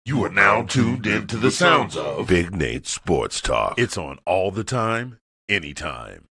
You are now tuned into the sounds of Big Nate Sports Talk. It's on all the time, anytime.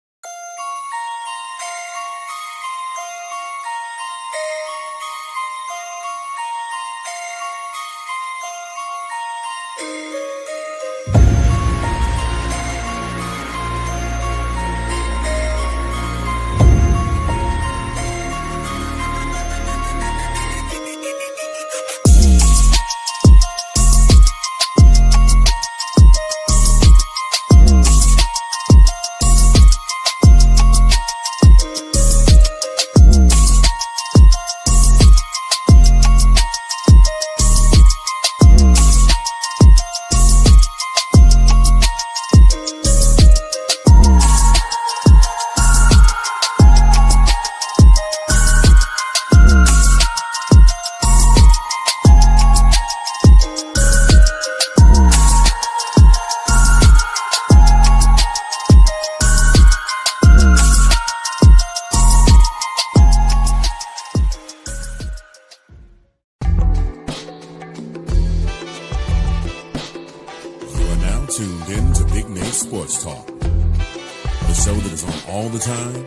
Tuned in to Big Nate Sports Talk, the show that is on all the time,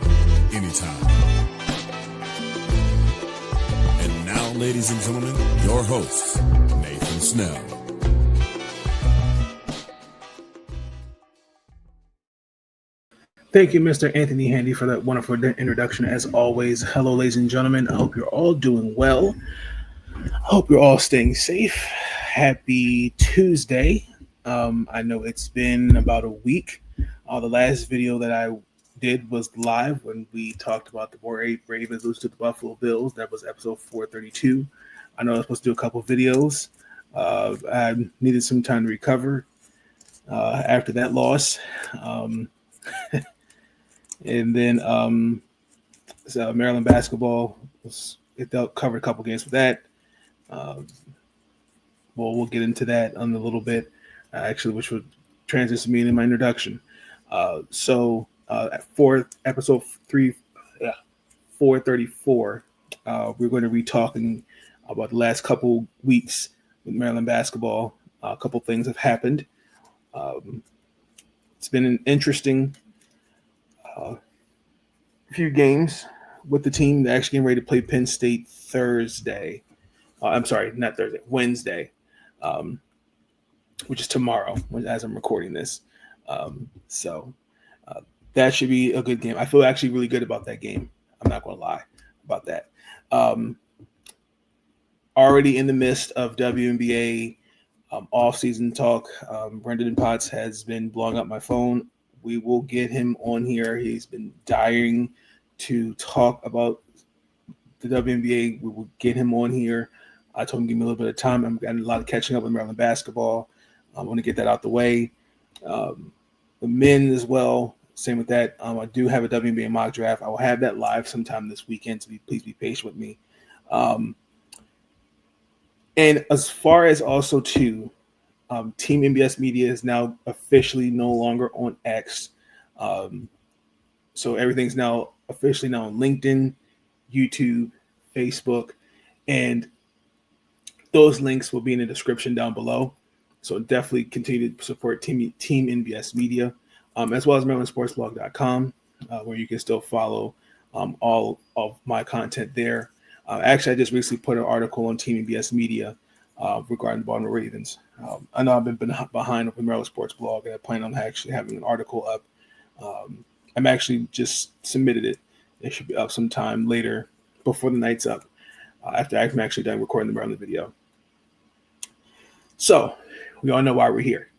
anytime. And now, ladies and gentlemen, your host, Nathan Snell. Thank you, Mr. Anthony Handy, for that wonderful introduction. As always, hello, ladies and gentlemen. I hope you're all doing well. I hope you're all staying safe. Happy Tuesday. I know it's been about a week. The last video that I did was live when we talked about the Ravens lose to the Buffalo Bills. That was episode 432. I know I was supposed to do a couple videos. I needed some time to recover after that loss. And then so Maryland basketball covered a couple games with that. We'll get into that in a little bit. Which would transition me into my introduction. For episode 434, we're going to be talking about the last couple weeks with Maryland basketball. A couple things have happened. It's been an interesting few games with the team. They're actually getting ready to play Penn State Thursday. Wednesday. Which is tomorrow, as I'm recording this. That should be a good game. I feel actually really good about that game. I'm not going to lie about that. Already in the midst of WNBA offseason talk, Brendan Potts has been blowing up my phone. We will get him on here. He's been dying to talk about the WNBA. We will get him on here. I told him to give me a little bit of time. I'm getting a lot of catching up with Maryland basketball. I want to get that out the way. The men as well, same with that. I do have a WNBA mock draft. I will have that live sometime this weekend, so please be patient with me. And as far as also too, Team MBS Media is now officially no longer on X. So everything's now officially on LinkedIn, YouTube, Facebook, and those links will be in the description down below. So definitely continue to support Team NBS Media, as well as MarylandSportsBlog.com, where you can still follow all of my content there. Actually, I just recently put an article on Team NBS Media regarding the Baltimore Ravens. I know I've been behind with the Maryland Sports Blog, and I plan on actually having an article up. I'm actually just submitted it. It should be up sometime later before the night's up, after I'm actually done recording the Maryland video. So we all know why we're here.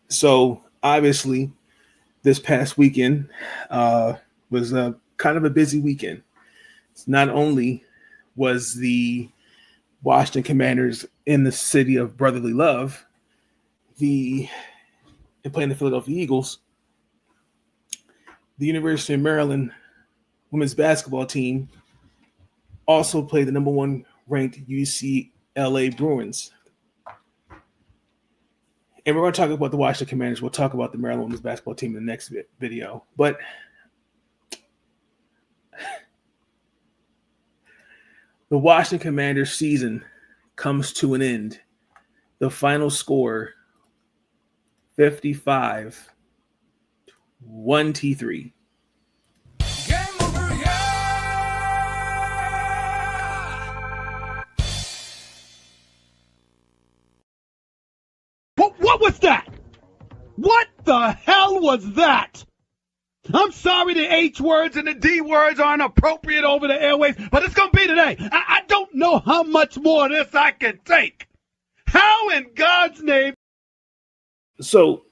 So obviously, this past weekend was kind of a busy weekend. Not only was the Washington Commanders in the city of brotherly love, and playing the Philadelphia Eagles, the University of Maryland women's basketball team also played the number one ranked UCLA Bruins. And we're going to talk about the Washington Commanders. We'll talk about the Maryland women's basketball team in the next video. But the Washington Commanders season comes to an end. The final score, 55, 1T3. What was that? What the hell was that? I'm sorry the H words and the D words aren't appropriate over the airways, but it's going to be today. I don't know how much more of this I can take. How in God's name? So,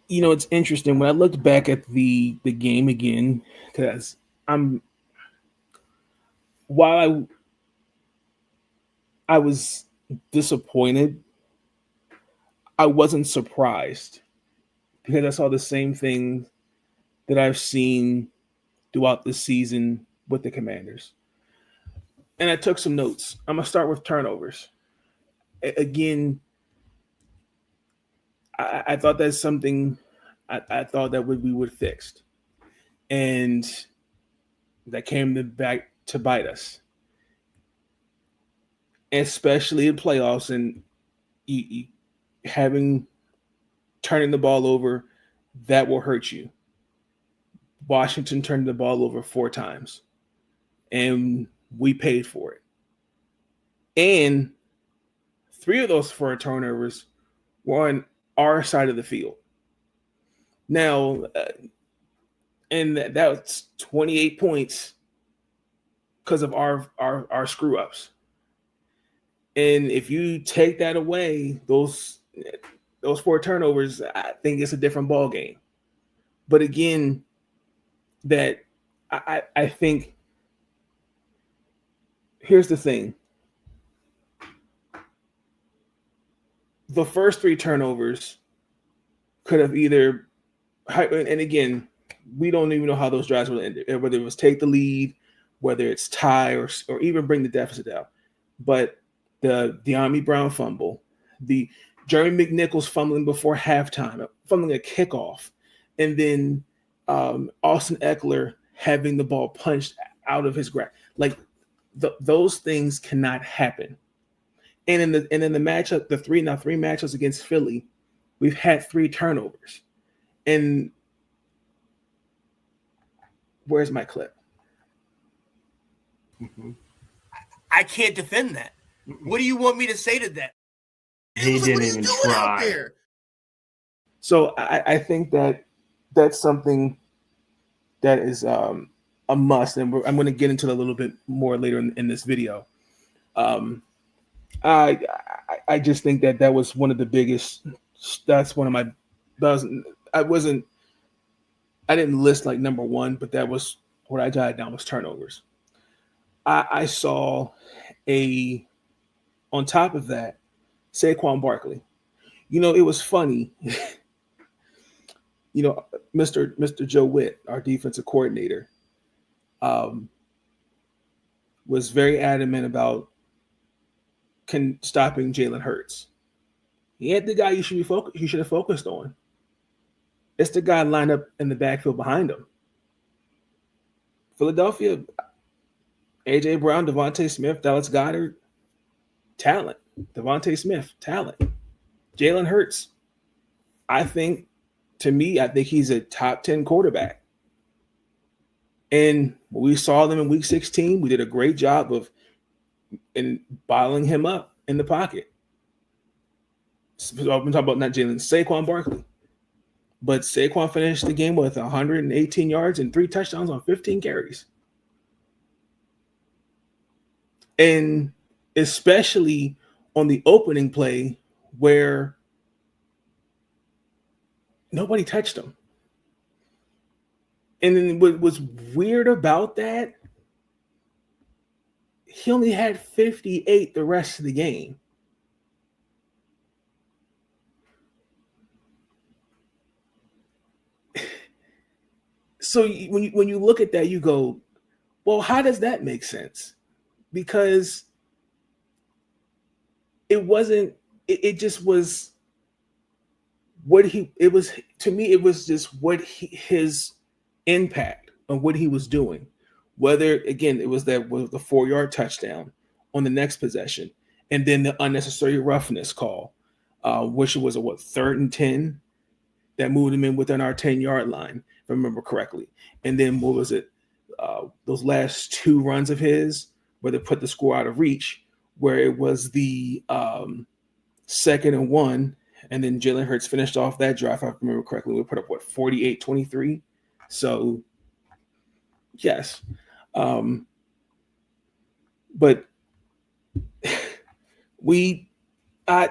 it's interesting. When I looked back at the game again, because while I was disappointed, I wasn't surprised because I saw the same thing that I've seen throughout the season with the Commanders. And I took some notes. I'm going to start with turnovers. Again, I thought that's something I thought that we would fix. And that came back to bite us. Especially in playoffs and turning the ball over, that will hurt you. Washington turned the ball over 4 times, and we paid for it. And 3 of those 4 turnovers were on our side of the field. Now, and that's 28 points because of our screw-ups. And if you take that away, those 4 turnovers, I think it's a different ball game. But again, that I think here's the thing. The first 3 turnovers could have either, and again, we don't even know how those drives will end, whether it was take the lead, whether it's tie or even bring the deficit down. But the De'Ami Brown fumble, the Jeremy McNichols fumbling before halftime, fumbling a kickoff, and then Austin Eckler having the ball punched out of his grasp. Like those things cannot happen. And in the matchup, the 3 matchups against Philly, we've had 3 turnovers. And where's my clip? Mm-hmm. I can't defend that. What do you want me to say to that? He didn't even try. So I think that's something that is a must, and I'm going to get into it a little bit more later in this video. I just think that was one of the biggest. That's one of my. I didn't list like number 1, but that was what I jotted down was turnovers. I saw on top of that, Saquon Barkley. It was funny. Mr. Joe Witt, our defensive coordinator, was very adamant about stopping Jalen Hurts. He ain't the guy you should have focused on. It's the guy lined up in the backfield behind him. Philadelphia, A.J. Brown, Devontae Smith, Dallas Goedert, talent. Devontae Smith, talent. Jalen Hurts, I think he's a top 10 quarterback. And we saw them in week 16. We did a great job of bottling him up in the pocket. So I've been talking about not Jalen, Saquon Barkley. But Saquon finished the game with 118 yards and 3 touchdowns on 15 carries. And especially on the opening play where nobody touched him. And then what was weird about that, he only had 58 the rest of the game. So when you look at that, you go, well, how does that make sense? Because it wasn't, it just was what it was, to me, it was just what his impact on what he was doing. Whether, again, it was the 4-yard touchdown on the next possession. and then the unnecessary roughness call, which was a 3rd and 10 that moved him in within our 10-yard line, if I remember correctly. And then what was it? Those last 2 runs of his where they put the score out of reach, where it was the 2nd and 1, and then Jalen Hurts finished off that drive, if I remember correctly. We put up, 48-23? So, yes. But I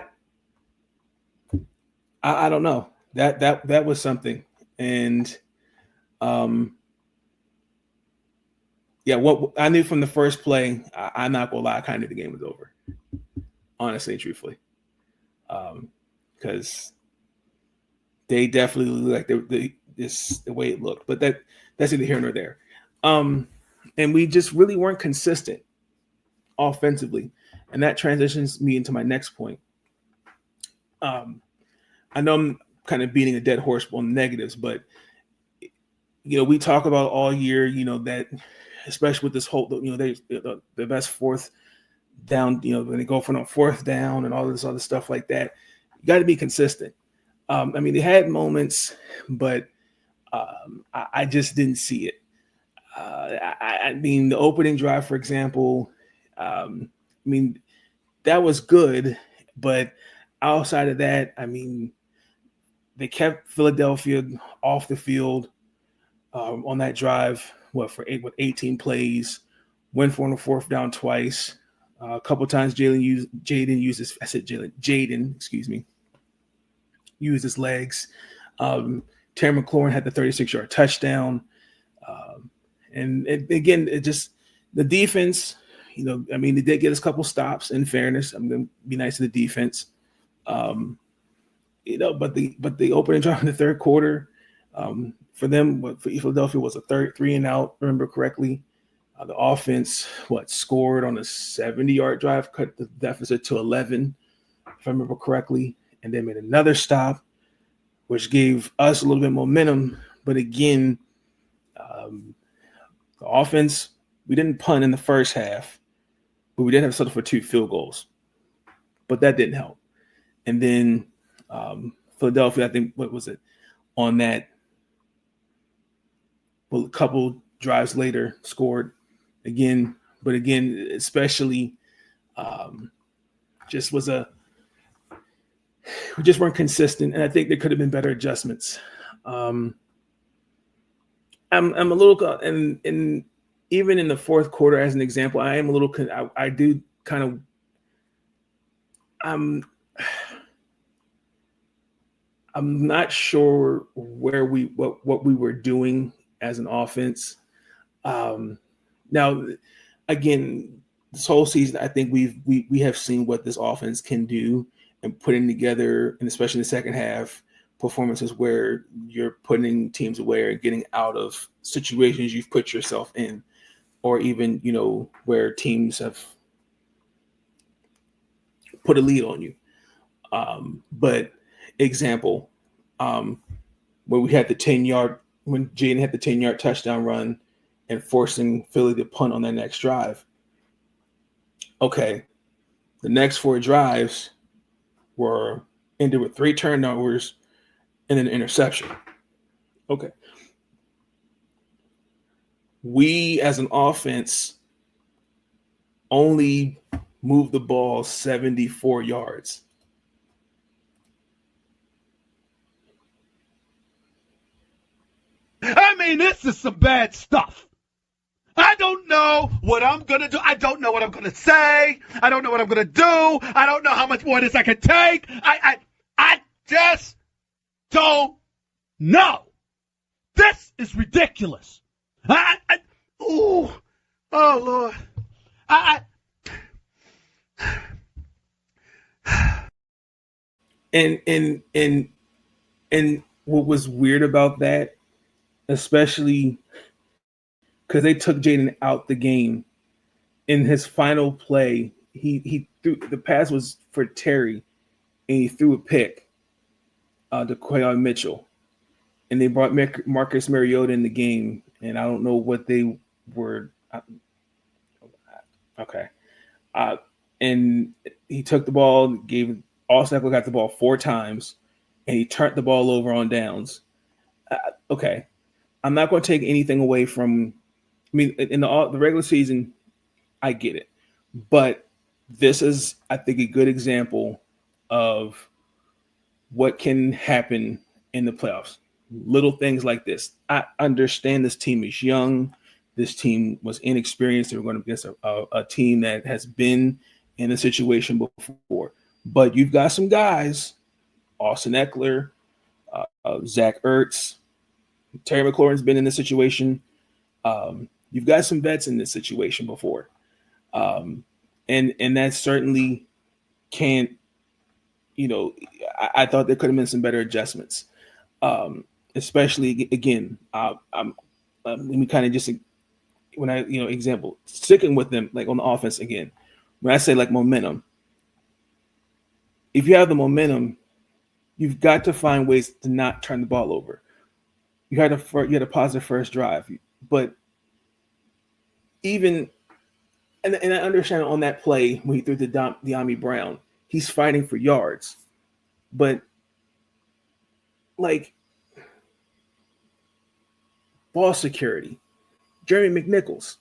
don't know. That was something. And what I knew from the first play, I'm not gonna lie, I kind of knew the game was over. Honestly and truthfully. Because they definitely look like the way it looked. But that's neither here nor there. And we just really weren't consistent offensively. And that transitions me into my next point. I know I'm kind of beating a dead horse on negatives, but we talk about all year, that especially with this whole, the best 4th down, when they go for a 4th down and all this other stuff like that, you got to be consistent. They had moments, but I just didn't see it. The opening drive, for example, that was good, but outside of that, they kept Philadelphia off the field on that drive. For 18 plays, went for on a 4th down twice. A couple times, Jaden used his legs. Terry McLaurin had the 36-yard touchdown. And again, it just the defense. They did get us a couple stops. In fairness, I'm going to be nice to the defense. But the opening drive in the 3rd quarter, for them, for Philadelphia was a 3 and out. Remember correctly, the offense scored on a 70-yard drive, cut the deficit to 11, if I remember correctly, and then made another stop, which gave us a little bit momentum. But again, the offense, we didn't punt in the first half, but we did have settled for 2 field goals, but that didn't help. And then Philadelphia, I think, what was it, on that, a couple drives later, scored again. But again, especially we just weren't consistent. And I think there could have been better adjustments. I'm a little, and even in the 4th quarter, as an example, I am a little, I do kind of, I'm not sure what we were doing as an offense. Now, again, this whole season, I think we have seen what this offense can do, and putting together, and especially in the second half, performances where you're putting teams away and getting out of situations you've put yourself in, or even, where teams have put a lead on you. But example, where we had the 10-yard, when Jaden had the 10-yard touchdown run and forcing Philly to punt on that next drive. Okay, the next 4 drives were ended with 3 turnovers and an interception. Okay. We, as an offense, only moved the ball 74 yards. This is some bad stuff. I don't know what I'm going to do. I don't know what I'm going to say. I don't know what I'm going to do. I don't know how much more this I can take. I just don't know. This is ridiculous. Oh, Lord. And what was weird about that, especially because they took Jaden out the game, in his final play, he threw, the pass was for Terry, and he threw a pick to Quayon Mitchell, and they brought Marcus Mariota in the game, and I don't know what they were. Okay, and he took the ball, Austin Eckler got the ball 4 times, and he turned the ball over on downs. Okay, I'm not going to take anything away from. I mean, in the regular season, I get it, but this is, I think, a good example of what can happen in the playoffs. Little things like this. I understand this team is young. This team was inexperienced. They were going up against a team that has been in a situation before. But you've got some guys, Austin Eckler, Zach Ertz, Terry McLaurin's been in this situation. You've got some vets in this situation before. And that certainly can't, I thought there could have been some better adjustments. Especially again, let me kind of just, when I, example, sticking with them, like on the offense again, when I say like momentum, if you have the momentum, you've got to find ways to not turn the ball over. You had a positive first drive, but even, and I understand on that play when he threw to De'Ami Brown, he's fighting for yards, but like ball security, Jeremy McNichols,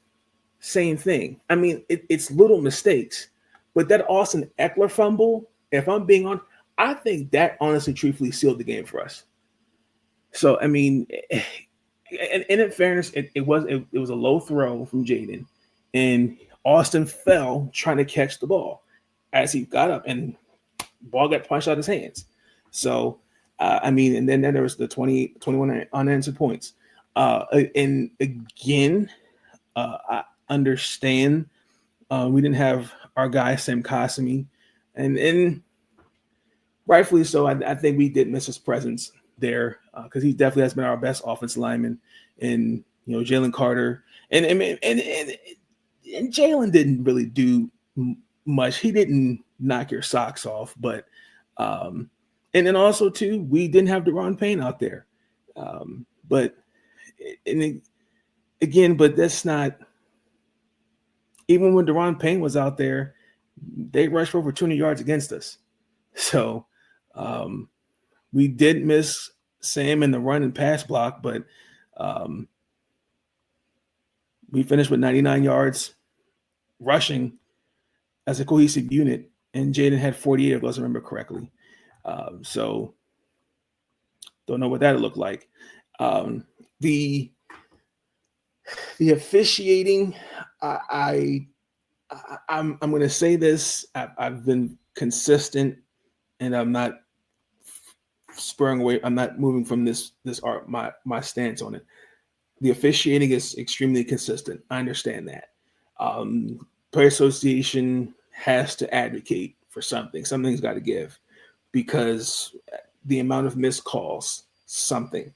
same thing. I mean, it's little mistakes, but that Austin Eckler fumble, if I'm being honest, I think that honestly, truthfully sealed the game for us. So, I mean, and in fairness, it was a low throw from Jaden, and Austin fell trying to catch the ball as he got up, and ball got punched out of his hands. So, I mean, and then there was the 21 unanswered points. And again, I understand we didn't have our guy Sam Qasemi, and rightfully so. I think we did miss his presence there because he definitely has been our best offensive lineman. And Jalen Carter and Jalen didn't really do much. He didn't knock your socks off, but and then also too, we didn't have Deron Payne out there. But that's not, even when Deron Payne was out there, they rushed for over 200 yards against us. So we did miss Sam in the run and pass block, but we finished with 99 yards rushing as a cohesive unit, and Jaden had 48 of those, I remember correctly. So don't know what that looked like. The officiating, I'm going to say this. I've been consistent, and I'm not spurring away. I'm not moving from this my stance on it. The officiating is extremely consistent. I understand that. Player Association has to advocate for something. Something's got to give, because the amount of missed calls, something.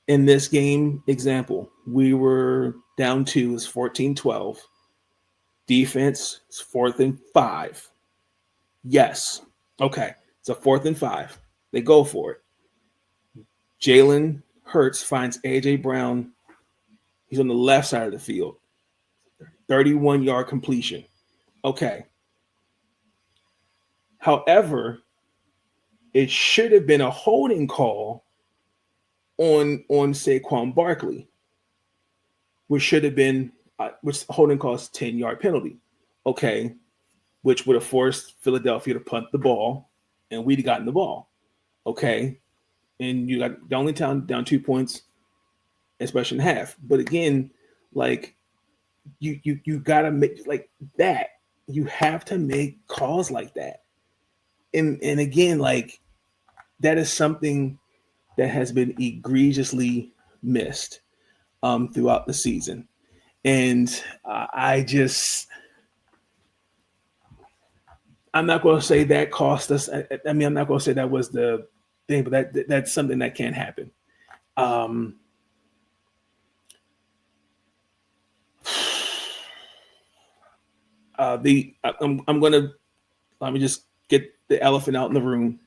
In this game example, we were down 2, it's 14-12. Defense is 4th and 5. Yes. Okay. It's a 4th and 5. They go for it. Jalen Hurts finds A.J. Brown. He's on the left side of the field. 31-yard completion. Okay. However, it should have been a holding call on Saquon Barkley, which should have been which holding call is 10-yard penalty. Okay, which would have forced Philadelphia to punt the ball, and we'd have gotten the ball. Okay, and you got the only down 2 points, especially in half. But again, like you gotta make like that. You have to make calls like that. And again, like that is something that has been egregiously missed throughout the season. And I'm not going to say that cost us. I mean, I'm not going to say that was the thing, but that's something that can happen. I'm going to let me just get the elephant out in the room.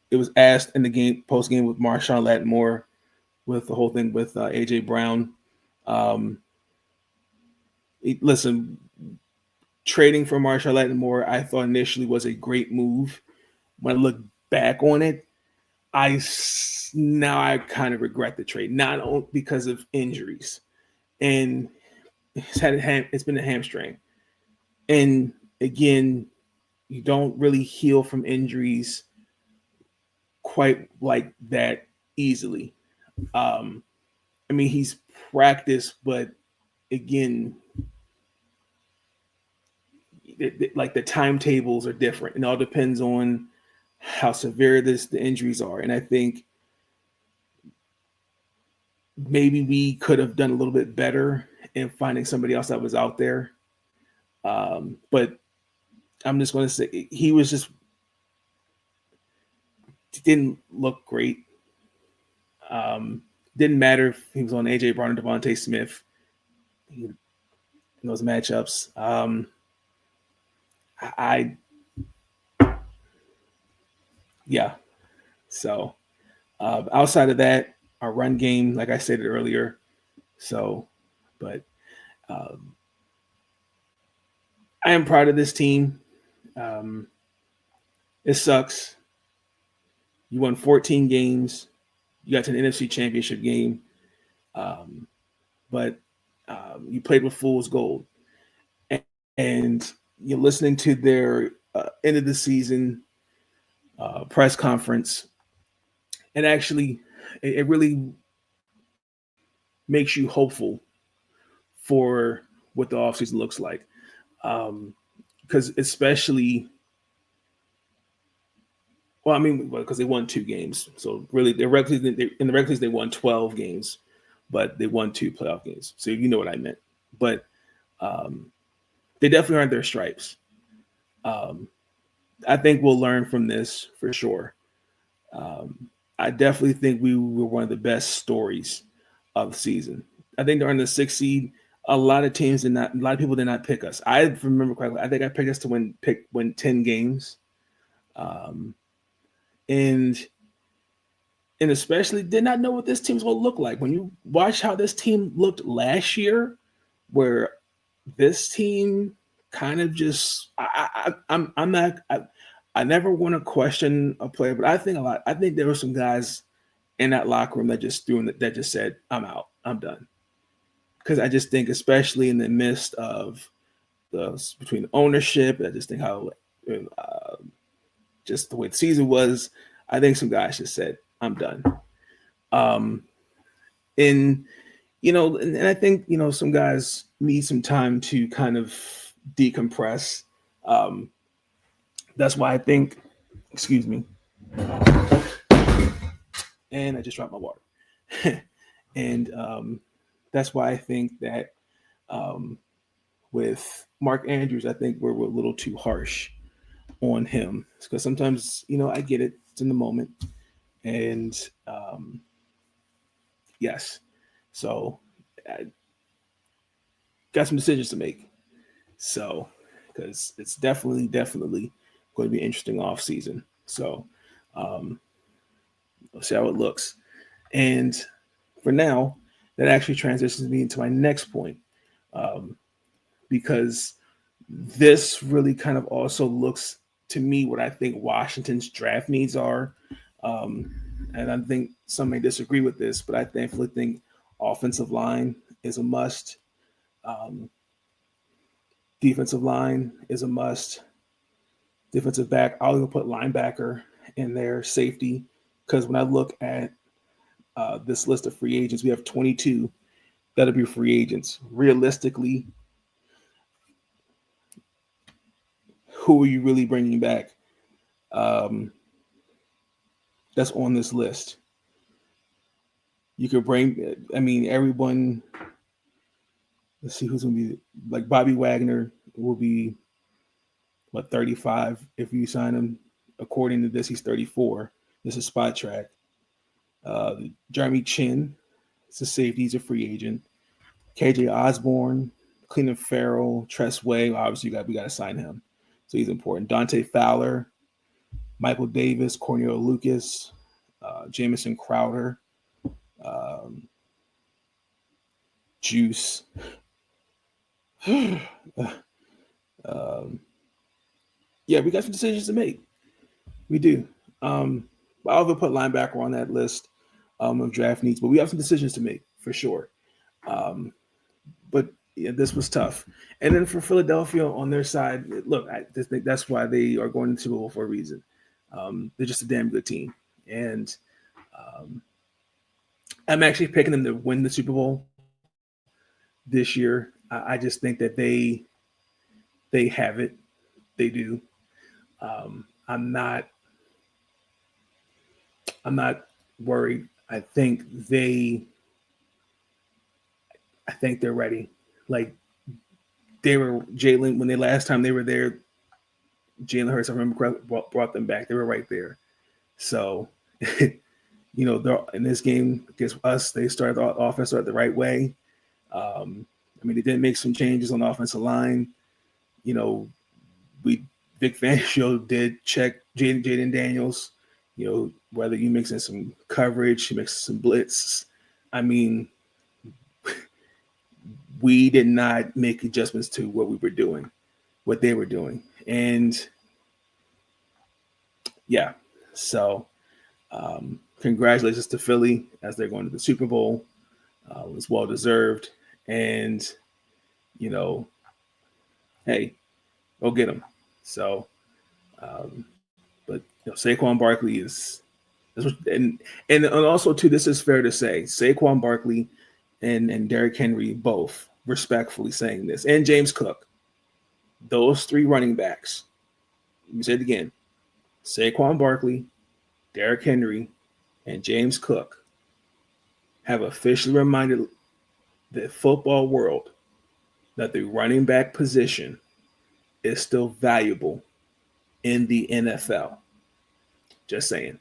It was asked in the game post game with Marshawn Lattimore with the whole thing with AJ Brown. Listen, trading for Marshall Lattimore, I thought initially was a great move. When I look back on it, now I kind of regret the trade, not only because of injuries, and it's been a hamstring, and again, you don't really heal from injuries quite like that easily. I mean, he's practiced, but again, like the timetables are different. It all depends on how severe the injuries are. And I think maybe we could have done a little bit better in finding somebody else that was out there. But I'm just going to say he didn't look great. Didn't matter if he was on AJ Brown or Devontae Smith in those matchups. Yeah. So outside of that, our run game, like I said earlier. So, but I am proud of this team. It sucks. You won 14 games. You got to an NFC Championship game. But you played with fool's gold. And you're listening to their end of the season press conference. And actually, it really makes you hopeful for what the offseason looks like. Because especially, because they won 2 games. So really, in the regular season, they won 12 games, but they won 2 playoff games. So you know what I meant. But they definitely aren't their stripes. I think we'll learn from this for sure. I definitely think we were one of the best stories of the season. I think they're in the 6th seed. A lot of people did not pick us. I remember correctly. I think I picked us to win 10 games. And especially did not know what this team's going to look like. When you watch how this team looked last year, where this team kind of just, I never want to question a player, but I think there were some guys in that locker room that just said, I'm out, I'm done. Because I just think, especially in the midst of between ownership, I just think how just the way the season was, I think some guys just said, I'm done. And I think, some guys need some time to kind of decompress. That's why I think, excuse me, and I just dropped my water. And that's why I think that with Mark Andrews, I think we're a little too harsh on him, because sometimes, I get it. It's in the moment. And yes, so I got some decisions to make. So, because it's definitely going to be an interesting off season. So we'll see how it looks. And for now, that actually transitions me into my next point, because this really kind of also looks to me what I think Washington's draft needs are. And I think some may disagree with this, but I definitely think offensive line is a must. Defensive line is a must. Defensive back, I'll even put linebacker in there, safety, because when I look at this list of free agents, we have 22 that'll be free agents. Realistically, who are you really bringing back that's on this list? You could bring, everyone. Let's see who's going to be, like Bobby Wagner will be, 35 if you sign him. According to this, he's 34. This is Spot Track. Jeremy Chin, it's a safety, he's a free agent. KJ Osborne, Cleveland Farrell, Tress Way, obviously we got to sign him. So he's important. Dante Fowler, Michael Davis, Cornel Lucas, Jamison Crowder, Juice. Yeah, we got some decisions to make. We do. I'll even put linebacker on that list of draft needs, but we have some decisions to make for sure. But yeah, this was tough. And then for Philadelphia on their side, look, I just think that's why they are going to the Super Bowl for a reason. They're just a damn good team. And I'm actually picking them to win the Super Bowl this year. I just think that they have it. They do. I'm not worried. I think they're ready. Like they were Jalen when they last time they were there. Jalen Hurts, I remember, brought them back. They were right there. So, they're in this game against us. They started the offense the right way. They did make some changes on the offensive line. Vic Fangio did check Jaden Daniels. Whether you mix in some coverage, you mix some blitz. We did not make adjustments to what we were doing, what they were doing. And yeah, so congratulations to Philly as they're going to the Super Bowl. It was well deserved. And, hey, go get them. So, but Saquon Barkley is and also too, this is fair to say, Saquon Barkley and Derrick Henry both respectfully saying this, and James Cook, those three running backs. Let me say it again: Saquon Barkley, Derrick Henry, and James Cook have officially reminded the football world that the running back position is still valuable in the NFL. Just saying.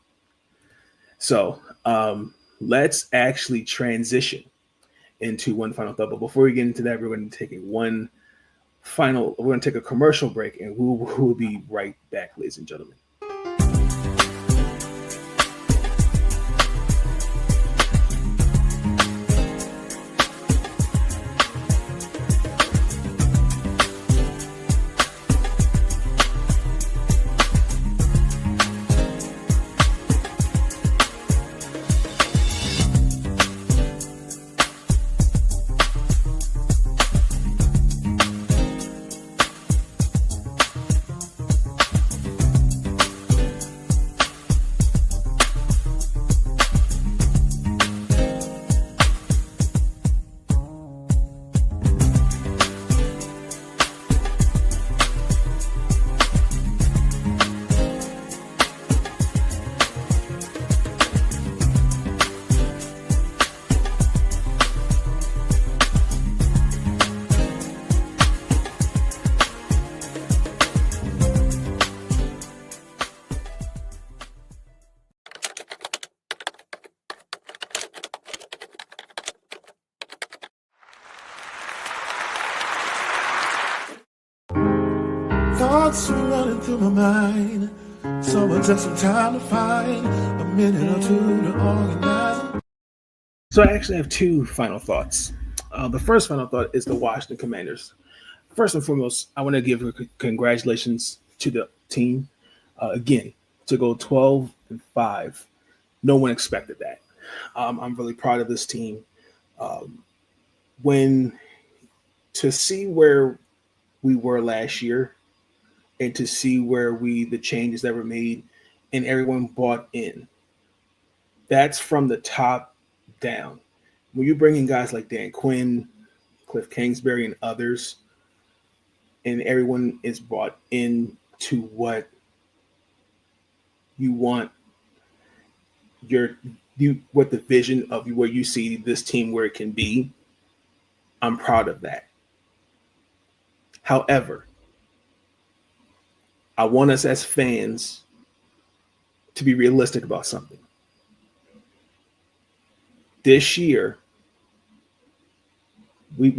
So let's actually transition into one final thought. But before we get into that, we're going to take we're going to take a commercial break, and we'll be right back, ladies and gentlemen. Thoughts are running through my mind. Someone took some time to find a minute or two to organize. So I actually have two final thoughts. The first final thought is the Washington Commanders. First and foremost, I want to give congratulations to the team. Again, to go 12-5. No one expected that. I'm really proud of this team. To see where we were last year and to see where the changes that were made and everyone bought in, that's from the top down. When you bring in guys like Dan Quinn, Cliff Kingsbury, and others, and everyone is bought into what you want, what the vision of where you see this team where it can be, I'm proud of that. However, I want us as fans to be realistic about something. This year, we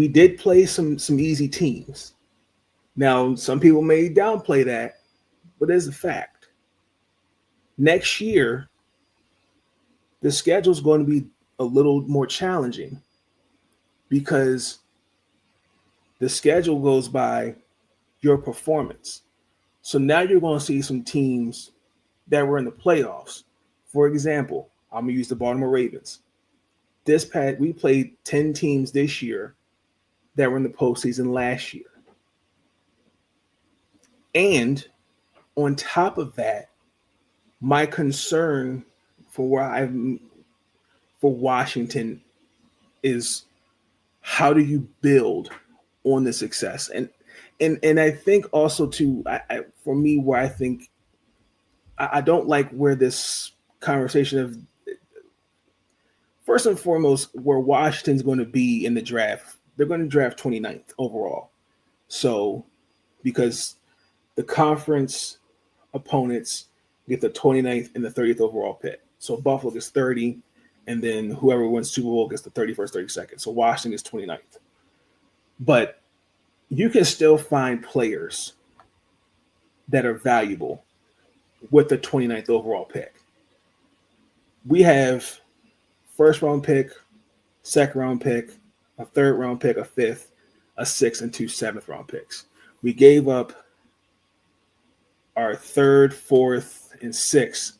did play some easy teams. Now, some people may downplay that, but it's a fact. Next year, the schedule is going to be a little more challenging because The schedule goes by your performance. So now you're going to see some teams that were in the playoffs. For example, I'm going to use the Baltimore Ravens. We played 10 teams this year that were in the postseason last year. And on top of that, my concern for Washington is, how do you build on the success? And I think also too, for me, where I think I don't like where this conversation of, first and foremost, where Washington's going to be in the draft. They're going to draft 29th overall. So because the conference opponents get the 29th and the 30th overall pick. So Buffalo gets 30, and then whoever wins Super Bowl gets the 31st, 32nd. So Washington is 29th. But you can still find players that are valuable with the 29th overall pick. We have first round pick, second round pick, a third round pick, a fifth, a sixth, and 2 seventh round picks. We gave up our third, fourth, and sixth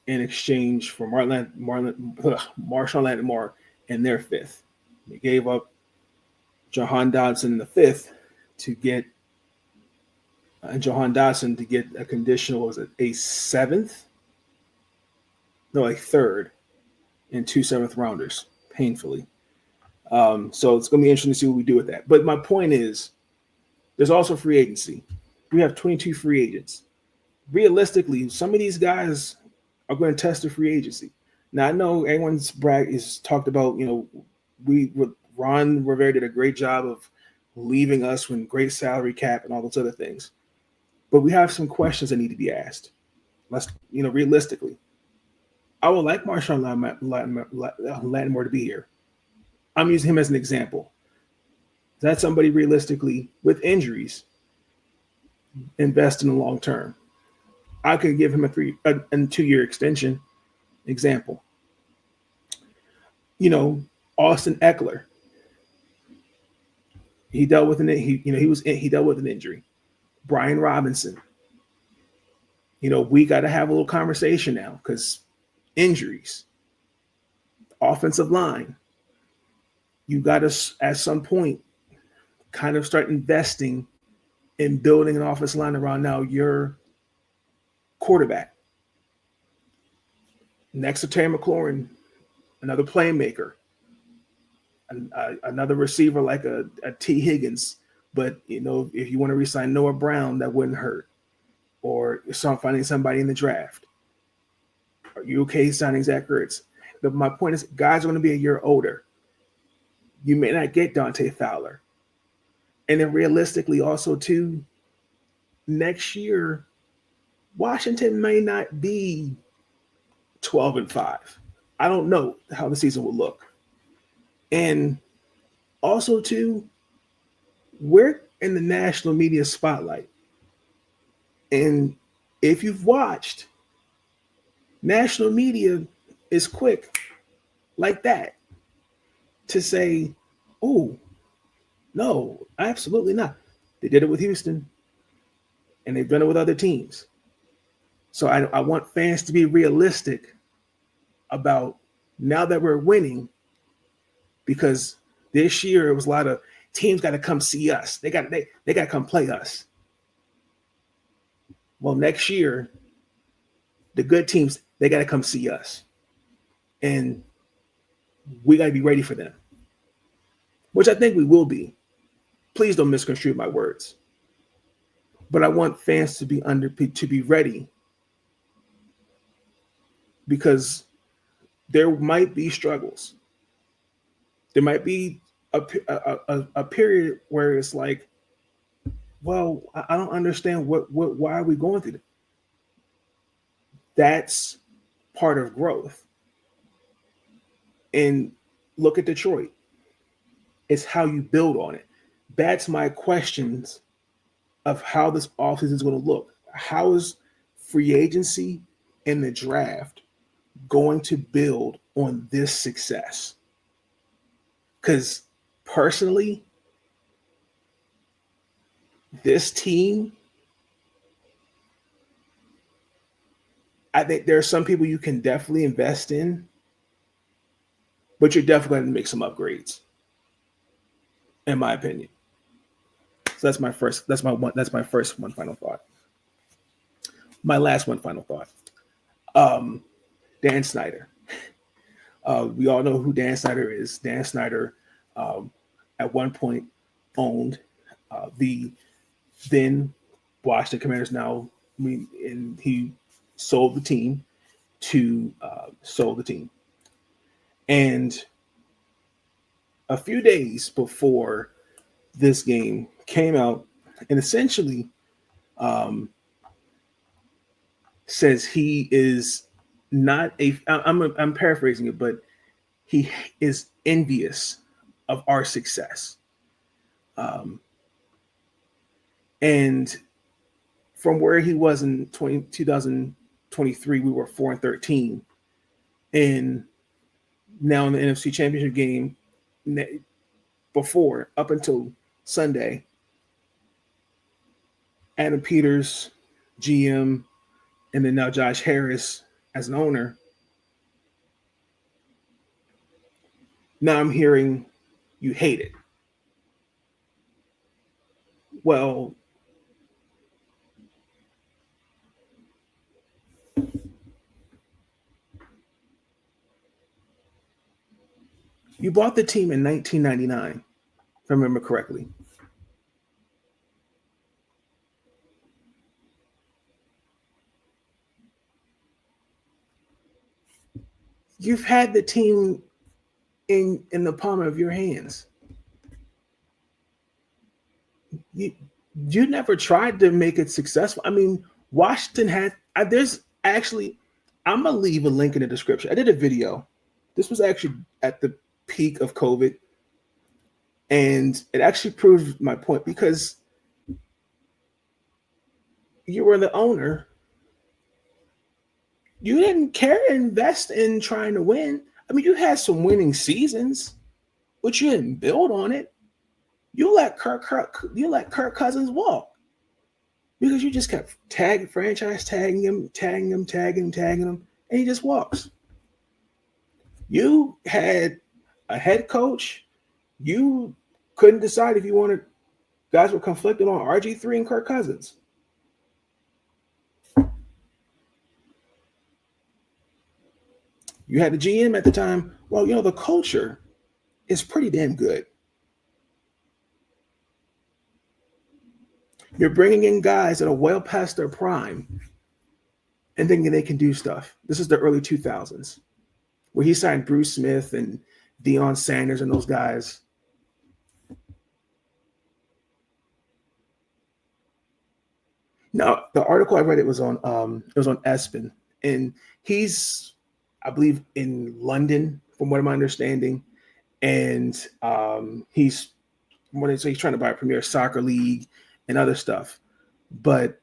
in exchange for Marshawn Lattimore in their fifth. We gave up Jahan Dotson in the fifth to get a conditional, was it a seventh? No, a third, and 2 seventh rounders, painfully. So it's going to be interesting to see what we do with that. But my point is, there's also free agency. We have 22 free agents. Realistically, some of these guys are going to test the free agency. Now, I know everyone's is talked about, Ron Rivera did a great job of leaving us with great salary cap and all those other things. But we have some questions that need to be asked. Realistically, I would like Marshawn Lattimore to be here. I'm using him as an example. That's somebody realistically with injuries invest in the long term. I could give him a 2-year extension. Example. Austin Eckler. He dealt with he dealt with an injury. Brian Robinson. We got to have a little conversation now because injuries. Offensive line. You got to, at some point, kind of start investing in building an offensive line around now your quarterback. Next to Terry McLaurin, another playmaker, another receiver like a T. Higgins. But, if you want to re-sign Noah Brown, that wouldn't hurt. Or finding somebody in the draft. Are you okay signing Zach Ertz? But my point is, guys are going to be a year older. You may not get Dante Fowler. And then realistically also, too, next year, Washington may not be 12-5. I don't know how the season will look. And also, too, we're in the national media spotlight. And if you've watched, national media is quick like that to say, oh, no, absolutely not. They did it with Houston, and they've done it with other teams. So I want fans to be realistic about now that we're winning, because this year it was a lot of teams got to come see us. They got to come play us. Well, next year, the good teams, they got to come see us. And we got to be ready for them, which I think we will be. Please don't misconstrue my words. But I want fans to be ready, because there might be struggles. There might be a period where it's like, well, I don't understand why are we going through this? That's part of growth. And look at Detroit. It's how you build on it. That's my questions of how this offseason is going to look. How is free agency and the draft going to build on this success? Because personally, this team, I think there are some people you can definitely invest in, but you're definitely going to make some upgrades, in my opinion. So that's my first. That's my first one final thought. My last one final thought. Dan Snyder. We all know who Dan Snyder is. Dan Snyder, at one point, owned the then Washington Commanders. Now, and he sold the team And a few days before this game came out, and essentially says he is not I'm paraphrasing it, but he is envious of our success. And from where he was in 2023, we were 4-13. And now in the NFC Championship game before, up until Sunday, Adam Peters, GM, and then now Josh Harris as an owner. Now I'm hearing you hate it. Well, you bought the team in 1999, if I remember correctly. You've had the team in the palm of your hands. You never tried to make it successful. I mean, Washington had there's actually, I'm gonna leave a link in the description. I did a video. This was actually at the peak of COVID, and it actually proved my point because you were the owner. You didn't care to invest in trying to win. I mean, you had some winning seasons, but you didn't build on it. You let Kirk Cousins walk because you just kept tagging him, and he just walks. You had a head coach. You couldn't decide if you wanted. Guys were conflicted on RG3 and Kirk Cousins. You had the GM at the time. Well, the culture is pretty damn good. You're bringing in guys that are well past their prime and thinking they can do stuff. This is the early 2000s where he signed Bruce Smith and Deion Sanders and those guys. Now, the article I read, it was on ESPN, and he's, I believe, in London, from what I'm understanding, and he's trying to buy a Premier Soccer League and other stuff. But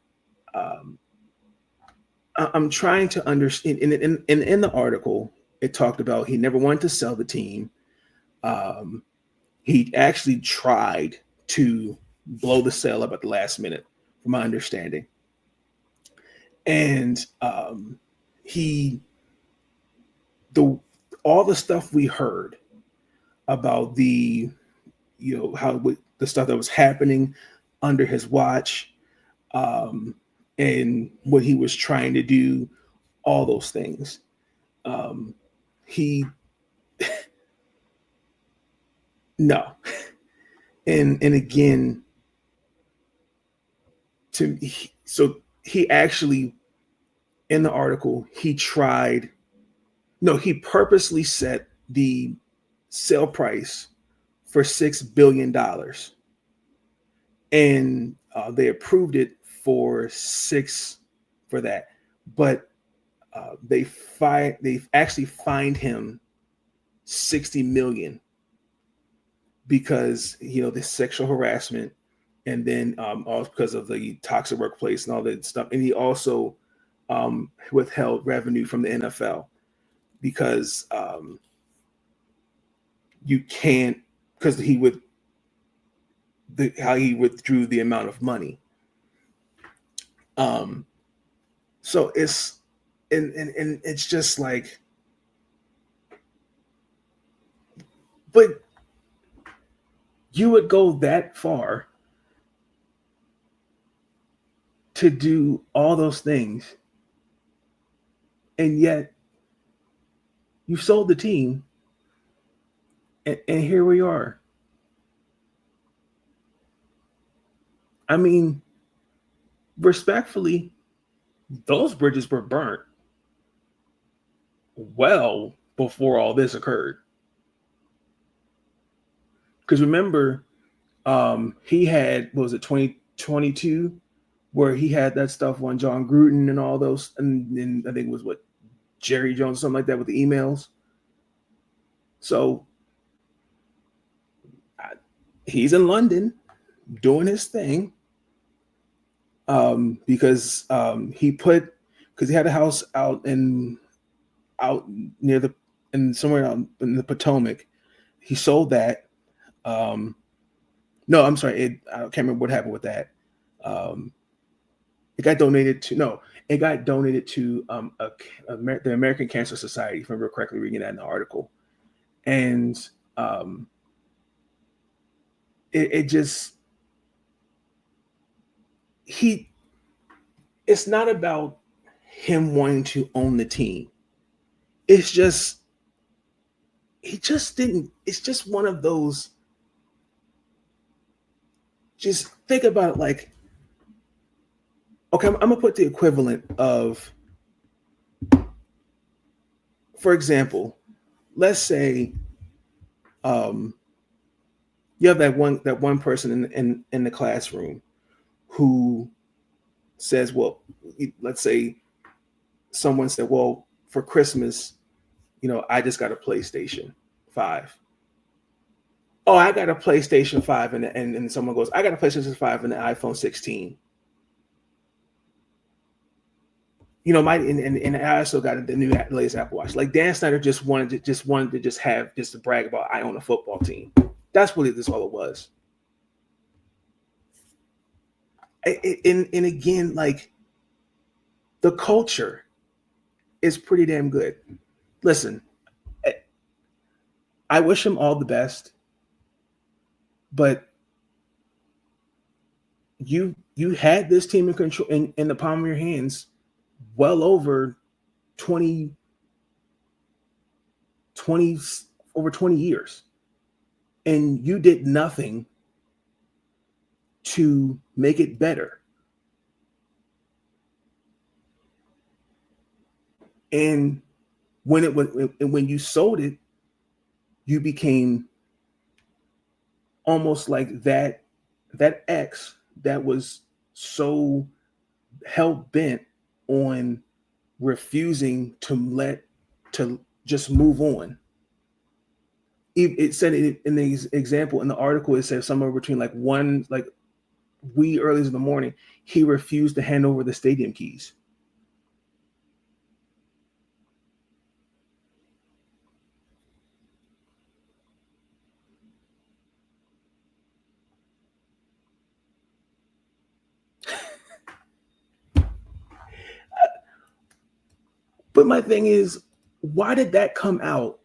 I'm trying to understand. In the article, it talked about he never wanted to sell the team. He actually tried to blow the sale up at the last minute, from my understanding. And all the stuff we heard about the stuff that was happening under his watch, and what he was trying to do, all those things. No. And again, he actually, in the article, he purposely set the sale price for $6 billion. And they approved it for $6 for that. But they actually fined him $60 million because the sexual harassment, and then also because of the toxic workplace and all that stuff. And he also withheld revenue from the NFL because you can't, because he would how he withdrew the amount of money. So it's and it's just like, but you would go that far to do all those things, and yet you sold the team, and here we are. I mean, respectfully, those bridges were burnt well before all this occurred. Because remember, he had, what was it, 2022, where he had that stuff on John Gruden and all those, and I think it was what, Jerry Jones, something like that, with the emails. So he's in London doing his thing, because he had a house out near somewhere out in the Potomac. He sold that. No, I'm sorry. I can't remember what happened with that. It got donated to the American Cancer Society, if I remember correctly reading that in the article. And it's not about him wanting to own the team. It's just, it's just one of those, just think about it like, okay, I'm gonna put the equivalent of, for example, let's say you have that one person in the classroom who says, well, let's say someone said, well, for Christmas, I just got a PlayStation 5. Oh, I got a PlayStation 5, and someone goes, I got a PlayStation 5 and an iPhone 16. And I also got the latest Apple Watch. Like, Dan Snyder just wanted to brag about, I own a football team. That's really all it was. And again, like, the culture is pretty damn good. Listen, I wish him all the best, but you had this team in control in the palm of your hands well over 20 years, and you did nothing to make it better. And when you sold it, you became almost like that ex that was so hell-bent on refusing to just move on. It said it in the example in the article, it said somewhere between wee early in the morning, he refused to hand over the stadium keys. But my thing is, why did that come out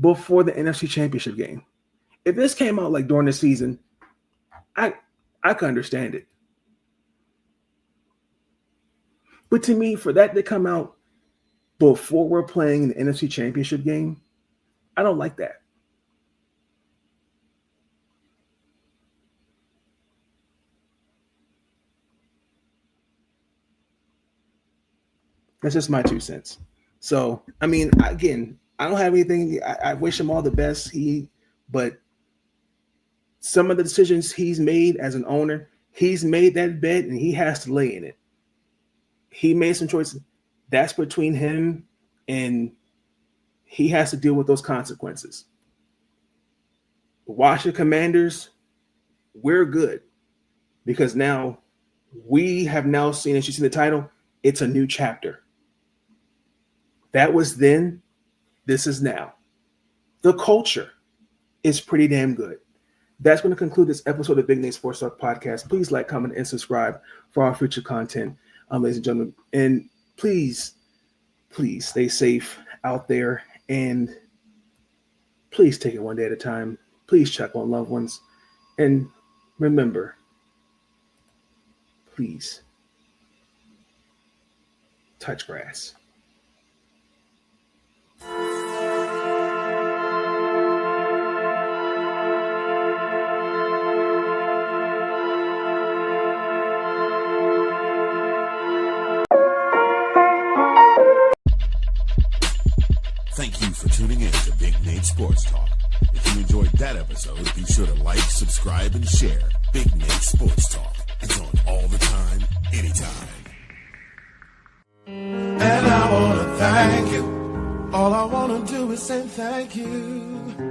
before the NFC Championship game? If this came out like during the season, I could understand it. But to me, for that to come out before we're playing the NFC Championship game, I don't like that. That's just my 2 cents. So, I mean, again, I don't have anything. I wish him all the best. But some of the decisions he's made as an owner, he's made that bet and he has to lay in it. He made some choices. That's between him, and he has to deal with those consequences. Washington Commanders, we're good because now we have now seen, as you see the title, it's a new chapter. That was then, this is now. The culture is pretty damn good. That's going to conclude this episode of Big Nate Sports Talk Podcast. Please like, comment, and subscribe for our future content, ladies and gentlemen. And please stay safe out there, and please take it one day at a time. Please check on loved ones. And remember, please touch grass. Thank you for tuning in to Big Nate Sports Talk. If you enjoyed that episode, be sure to like, subscribe, and share. Big Nate Sports Talk. It's on all the time, anytime. And I want to thank you. All I want to do is say thank you.